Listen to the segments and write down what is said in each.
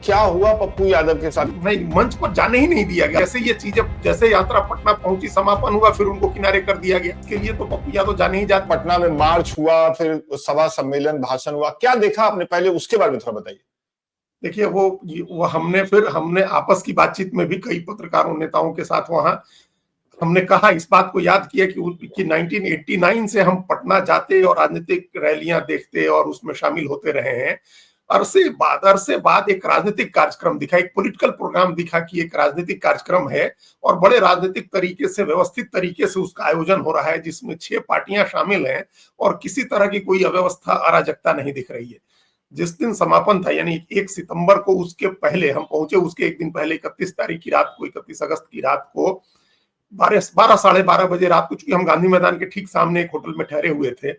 क्या हुआ पप्पू यादव के साथ? नहीं, मंच पर जाने ही नहीं दिया गया। जैसे ये चीजें, जैसे यात्रा पटना पहुंची, समापन हुआ, फिर उनको किनारे कर दिया गया। इसके लिए तो पप्पू यादव जाने ही जाते। पटना में मार्च हुआ, फिर सभा सम्मेलन, भाषण हुआ, क्या देखा आपने? पहले उसके बारे में थोड़ा बताइए। देखिए, वो हमने आपस की बातचीत में भी कई पत्रकारों नेताओं के साथ वहां हमने कहा, इस बात को याद किया कि 1989 से हम पटना जाते और राजनीतिक रैलियां देखते और उसमें शामिल होते रहे हैं। अरसे बाद एक राजनीतिक कार्यक्रम दिखा, एक पॉलिटिकल प्रोग्राम दिखा कि एक राजनीतिक कार्यक्रम है और बड़े राजनीतिक तरीके से, व्यवस्थित तरीके से उसका आयोजन हो रहा है, जिसमें 6 पार्टियां शामिल हैं और किसी तरह की कोई अव्यवस्था, अराजकता नहीं दिख रही है। जिस दिन समापन था, यानी 1 सितंबर को, उसके पहले हम पहुंचे, उसके एक दिन पहले 31 तारीख की रात को, 31 अगस्त की रात को 12 साढ़े 12 बजे रात को, चूंकि हम गांधी मैदान के ठीक सामने एक होटल में ठहरे हुए थे,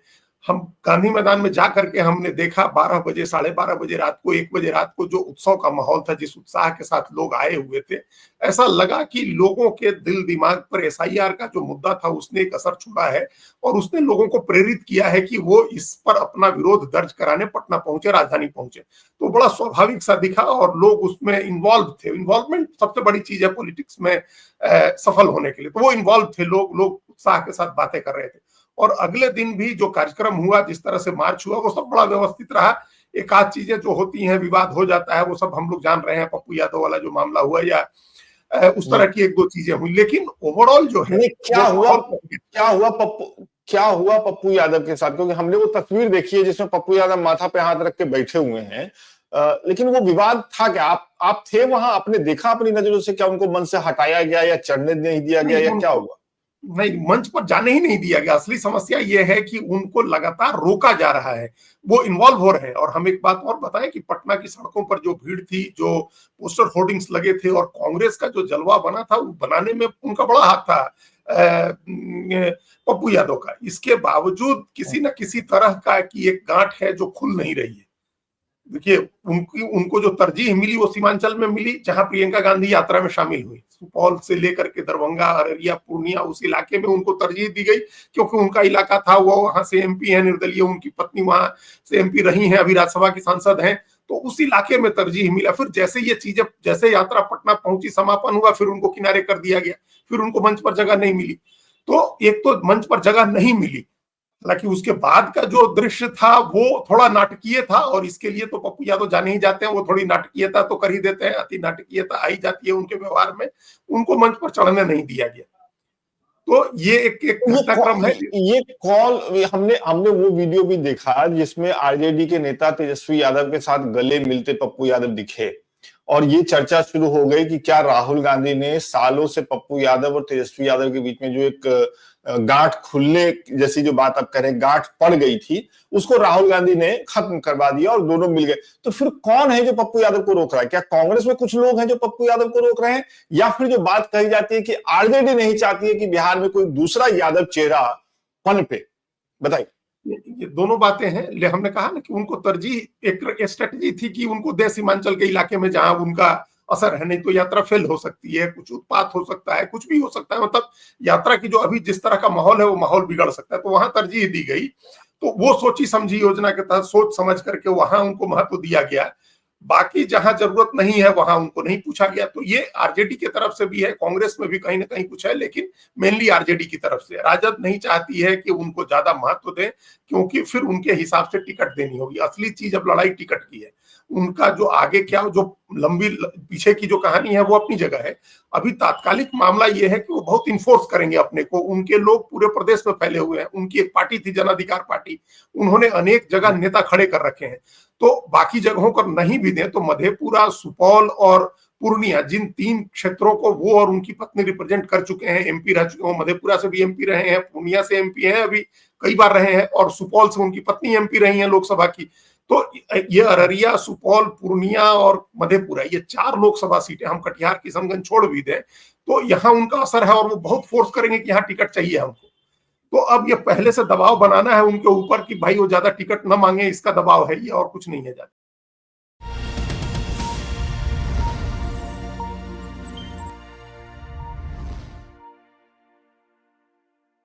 हम गांधी मैदान में जा करके हमने देखा 12 बजे, साढ़े 12 बजे रात को, 1 बजे रात को जो उत्सव का माहौल था, जिस उत्साह के साथ लोग आए हुए थे, ऐसा लगा कि लोगों के दिल दिमाग पर एसआईआर का जो मुद्दा था उसने एक असर छोड़ा है और उसने लोगों को प्रेरित किया है कि वो इस पर अपना विरोध दर्ज कराने पटना पहुंचे, राजधानी पहुंचे। तो बड़ा स्वाभाविक सा दिखा और लोग उसमें इन्वॉल्व थे। इन्वॉल्वमेंट सबसे बड़ी चीज है पॉलिटिक्स में सफल होने के लिए, तो वो इन्वॉल्व थे, लोग उत्साह के साथ बातें कर रहे थे। और अगले दिन भी जो कार्यक्रम हुआ, जिस तरह से मार्च हुआ, वो सब बड़ा व्यवस्थित रहा। एक आध चीजें जो होती हैं, विवाद हो जाता है, वो सब हम लोग जान रहे हैं, पप्पू यादव वाला जो मामला हुआ या उस तरह की 1-2 चीजें हुई, लेकिन ओवरऑल जो है क्या हुआ पप्पू यादव के साथ? क्योंकि हमने वो तस्वीर देखी है जिसमें पप्पू यादव माथा पे हाथ रख के बैठे हुए हैं, लेकिन वो विवाद था क्या? आप थे वहां, आपने देखा अपनी नजरों से? क्या उनको मन से हटाया गया या चढ़ने नहीं दिया गया या क्या हुआ? नहीं, मंच पर जाने ही नहीं दिया गया। असली समस्या यह है कि उनको लगातार रोका जा रहा है, वो इन्वॉल्व हो रहे हैं। और हम एक बात और बताएं कि पटना की सड़कों पर जो भीड़ थी, जो पोस्टर होर्डिंग्स लगे थे और कांग्रेस का जो जलवा बना था, वो बनाने में उनका बड़ा हाथ था, पप्पू यादव का। इसके बावजूद किसी न किसी तरह का की एक गांठ है जो खुल नहीं रही है। देखिए, उनको जो तरजीह मिली वो सीमांचल में मिली, जहां प्रियंका गांधी यात्रा में शामिल हुई। सुपौल से लेकर के दरभंगा, अररिया, पूर्णिया, उस इलाके में उनको तरजीह दी गई क्योंकि उनका इलाका था, वो वहां से एमपी है निर्दलीय, उनकी पत्नी वहां से एमपी रही हैं, अभी राज्यसभा की सांसद हैं, तो उस इलाके में तरजीह मिला। फिर जैसे यात्रा पटना पहुंची, समापन हुआ, फिर उनको किनारे कर दिया गया, फिर उनको मंच पर जगह नहीं मिली। तो एक तो मंच पर जगह नहीं मिली, हालांकि उसके बाद का जो दृश्य था वो थोड़ा नाटकीय था, और इसके लिए तो पप्पू यादव जाने ही जाते हैं, वो थोड़ी नाटकीयता तो कर ही देते हैं, अति नाटकीयता आई जाती है उनके व्यवहार में। उनको मंच पर चढ़ने नहीं दिया गया। तो ये एक घटनाक्रम है। ये कॉल हमने वो वीडियो भी देखा जिसमें आरजेडी के नेता तेजस्वी यादव के साथ गले मिलते पप्पू यादव दिखे, और ये चर्चा शुरू हो गई कि क्या राहुल गांधी ने सालों से पप्पू यादव और तेजस्वी यादव के बीच में जो एक गांठ खुलने जैसी जो बात आप कह रहे हैं, गांठ पड़ गई थी, उसको राहुल गांधी ने खत्म करवा दिया और दोनों मिल गए। तो फिर कौन है जो पप्पू यादव को रोक रहा है? क्या कांग्रेस में कुछ लोग हैं जो पप्पू यादव को रोक रहे हैं, या फिर जो बात कही जाती है कि आरजेडी नहीं चाहती है कि बिहार में कोई दूसरा यादव चेहरा पनपे? बताइए। ये दोनों बातें हैं। हमने कहा ना कि उनको तरजीह, एक स्ट्रेटजी थी कि उनको दे सीमांचल के इलाके में जहां उनका असर है, नहीं तो यात्रा फेल हो सकती है, कुछ उत्पात हो सकता है, कुछ भी हो सकता है, मतलब यात्रा की जो अभी जिस तरह का माहौल है वो माहौल बिगड़ सकता है, तो वहां तरजीह दी गई। तो वो सोची समझी योजना के तहत सोच समझ करके वहां उनको महत्व दिया गया। बाकी जहां जरूरत नहीं है वहां उनको नहीं पूछा गया। तो ये आरजेडी की तरफ से भी है, कांग्रेस में भी कहीं ना कहीं कुछ है, लेकिन मेनली आरजेडी की तरफ से। राजद नहीं चाहती है कि उनको ज्यादा महत्व दें, क्योंकि फिर उनके हिसाब से टिकट देनी होगी। असली चीज अब लड़ाई टिकट की है। उनका जो आगे क्या, जो लंबी पीछे की जो कहानी है वो अपनी जगह है। अभी तात्कालिक मामला ये है कि वो बहुत इन्फोर्स करेंगे अपने को। उनके लोग पूरे प्रदेश में फैले हुए हैं। उनकी एक पार्टी थी जन अधिकार पार्टी, उन्होंने अनेक जगह नेता खड़े कर रखे हैं। तो बाकी जगहों पर नहीं भी दें तो मधेपुरा, सुपौल और पूर्णिया, जिन 3 क्षेत्रों को वो और उनकी पत्नी रिप्रेजेंट कर चुके हैं, एमपी रह चुके हैं, मधेपुरा से भी एमपी रहे हैं, पूर्णिया से एमपी हैं, अभी कई बार रहे हैं, और सुपौल से उनकी पत्नी एमपी रही हैं लोकसभा की। तो ये अररिया, सुपौल, पूर्णिया और मधेपुरा, ये 4 लोकसभा सीटें, हम कटिहार, किशनगंज छोड़ भी दें तो यहाँ उनका असर है, और वो बहुत फोर्स करेंगे कि यहाँ टिकट चाहिए हमको। तो अब ये पहले से दबाव बनाना है उनके ऊपर कि भाई वो ज्यादा टिकट न मांगे, इसका दबाव है ये, और कुछ नहीं है ज्यादा।